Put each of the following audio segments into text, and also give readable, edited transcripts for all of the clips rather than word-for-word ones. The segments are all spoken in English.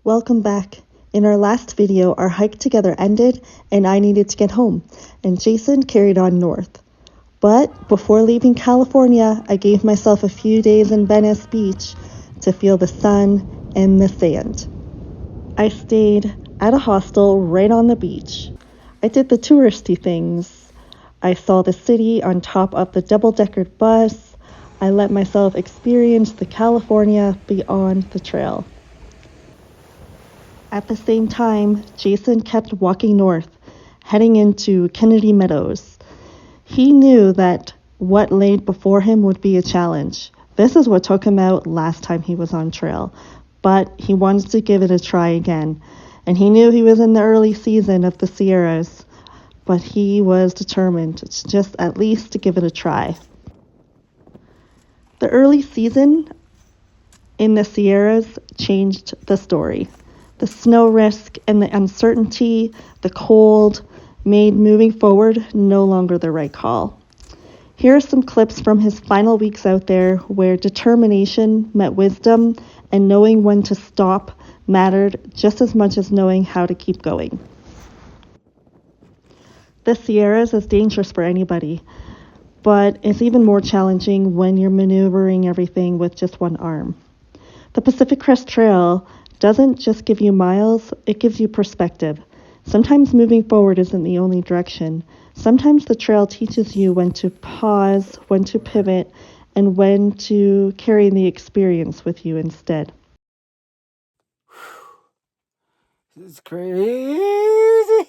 Welcome back. In our last video, our hike together ended and I needed to get home, and Jason carried on north. But before leaving California, I gave myself a few days in Venice Beach to feel the sun and the sand. I stayed at a hostel right on the beach. I did the touristy things. I saw the city on top of the double-decker bus. I let myself experience the California beyond the trail. At the same time, Jason kept walking north, heading into Kennedy Meadows. He knew that what laid before him would be a challenge. This is what took him out last time he was on trail, but he wanted to give it a try again. And he knew he was in the early season of the Sierras, but he was determined to just at least to give it a try. The early season in the Sierras changed the story. The snow risk and the uncertainty, the cold, made moving forward no longer the right call. Here are some clips from his final weeks out there where determination met wisdom and knowing when to stop mattered just as much as knowing how to keep going. The Sierras is dangerous for anybody, but it's even more challenging when you're maneuvering everything with just one arm. The Pacific Crest Trail doesn't just give you miles, it gives you perspective. Sometimes moving forward isn't the only direction. Sometimes the trail teaches you when to pause, when to pivot, and when to carry the experience with you instead. This is crazy.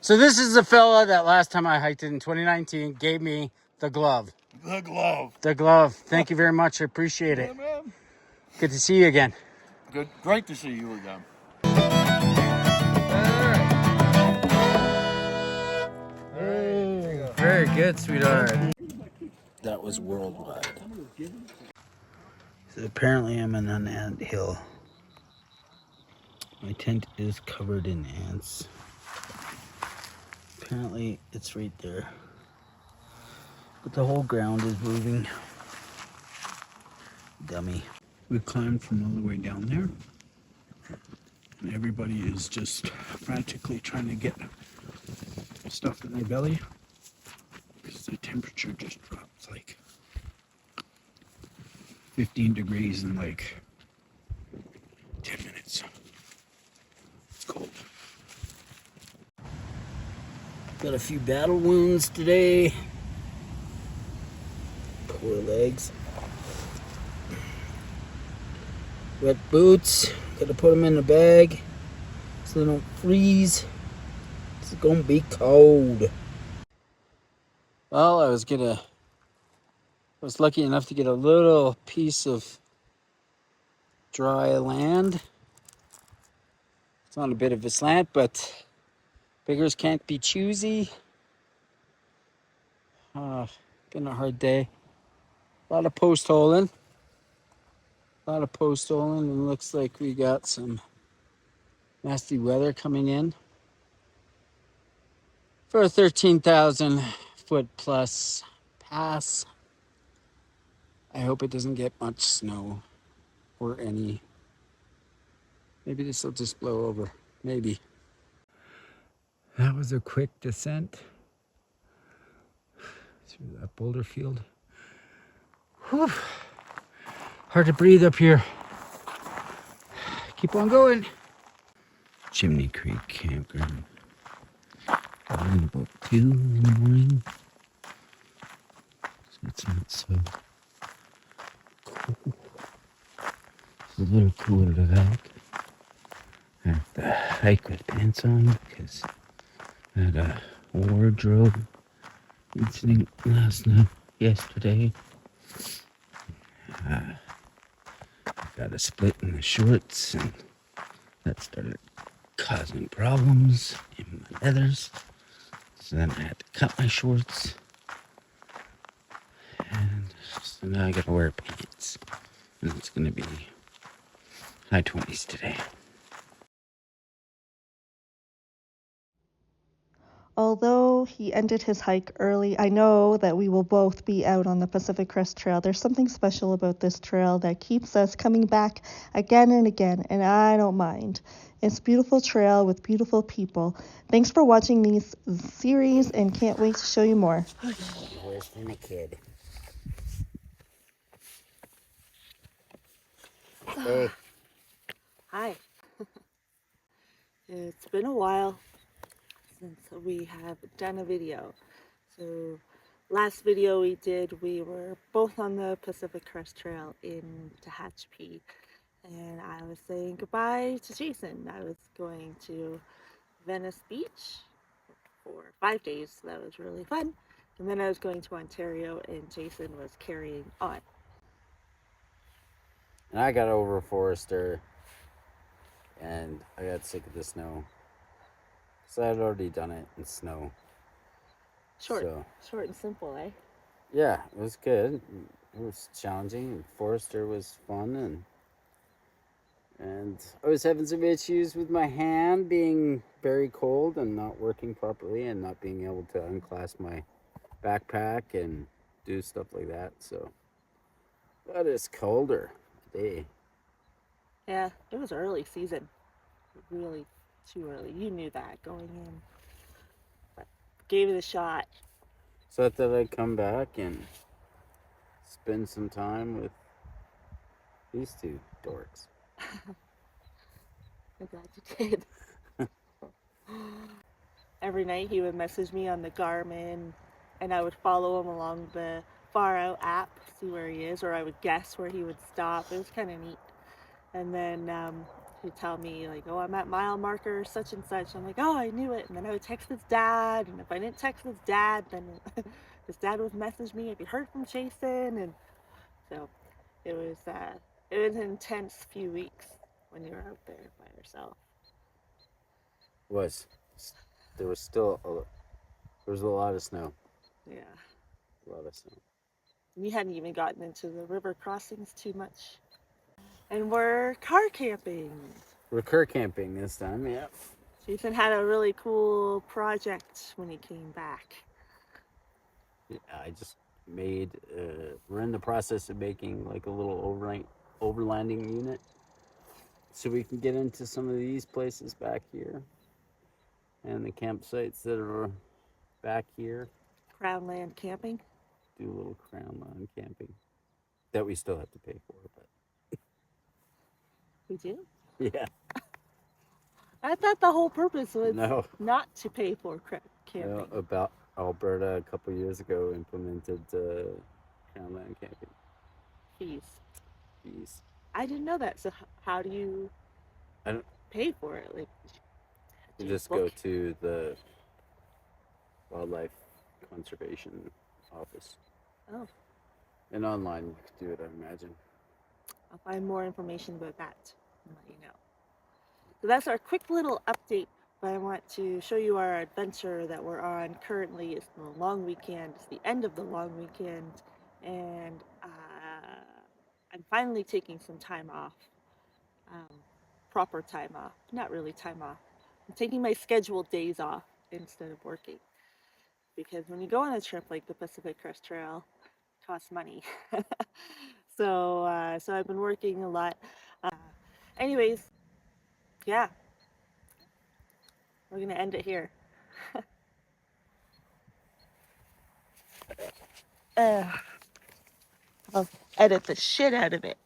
So this is the fella that last time I hiked it in 2019 gave me the glove. The glove. The glove. Thank you very much. I appreciate it. Man. Good to see you again. Good. Great to see you again. Hey, very good, sweetheart. That was worldwide. So apparently I'm on an ant hill. My tent is covered in ants. Apparently it's right there. But the whole ground is moving. Dummy. We climbed from all the way down there. And everybody is just frantically trying to get stuff in their belly. Because the temperature just dropped like 15 degrees in like 10 minutes. It's cold. Got a few battle wounds today. Poor legs. Wet boots. Gotta put them in the bag so they don't freeze. It's gonna be cold. Well, I was lucky enough to get a little piece of dry land. It's on a bit of a slant, but beggars can't be choosy. Been a hard day. A lot of post holing. And looks like we got some nasty weather coming in for a 13,000 foot plus pass. I hope it doesn't get much snow or any. Maybe this will just blow over. Maybe. That was a quick descent through that boulder field. Whew. Hard to breathe up here. Keep on going. Chimney Creek Campground. Around about 2 in the morning. So it's not so cool. It's a little cooler to hike. I have to hike with pants on because I had a wardrobe incident yesterday. Got a split in the shorts and that started causing problems in my leathers. So then I had to cut my shorts. And so now I gotta wear pants. And it's gonna be high 20s today. Although he ended his hike early. I know that we will both be out on the Pacific Crest Trail. There's something special about this trail that keeps us coming back again and again, and I don't mind. It's a beautiful trail with beautiful people. Thanks for watching these series and can't wait to show you more. Worse than a kid. Hey. Hi. It's been a while since we have done a video. So last video we did, we were both on the Pacific Crest Trail in Tehachapi, and I was saying goodbye to Jason. I was going to Venice Beach for 5 days, so that was really fun. And then I was going to Ontario, and Jason was carrying on. And I got over Forester, and I got sick of the snow. So I had already done it in snow. Short and simple, eh? Yeah, it was good. It was challenging. Forester was fun, and I was having some issues with my hand being very cold and not working properly and not being able to unclasp my backpack and do stuff like that. So, but it's colder today. Yeah, it was early season. Really too early. You knew that going in. But gave it a shot. So I thought I'd come back and spend some time with these two dorks. I'm glad you did. Every night he would message me on the Garmin, and I would follow him along the Far Out app, see where he is, or I would guess where he would stop. It was kind of neat. And then he'd tell me, like, oh, I'm at mile marker such and such. I'm like, oh, I knew it. And then I would text his dad, and if I didn't text his dad, then his dad would message me if he heard from Jason. And so it was an intense few weeks when you were out there by yourself. There was a lot of snow. Yeah. A lot of snow. We hadn't even gotten into the river crossings too much. And we're car camping. We're car camping this time, yeah. Jason had a really cool project when he came back. Yeah, I just made, we're in the process of making like a little overlanding unit. So we can get into some of these places back here. And the campsites that are back here. Crownland camping. Do a little Crownland camping. That we still have to pay for, but. We do? Yeah. I thought the whole purpose was not to pay for camping. About Alberta a couple years ago implemented Crownland camping. Fees. I didn't know that. So how do you pay for it? Like, you just go to the Wildlife Conservation Office. Oh. And online you can do it, I imagine. I'll find more information about that and let you know. So that's our quick little update, but I want to show you our adventure that we're on currently. It's the long weekend. It's the end of the long weekend, and I'm finally taking some time off. Proper time off. Not really time off. I'm taking my scheduled days off instead of working. Because when you go on a trip like the Pacific Crest Trail, it costs money. So I've been working a lot. Anyways, yeah. We're going to end it here. I'll edit the shit out of it.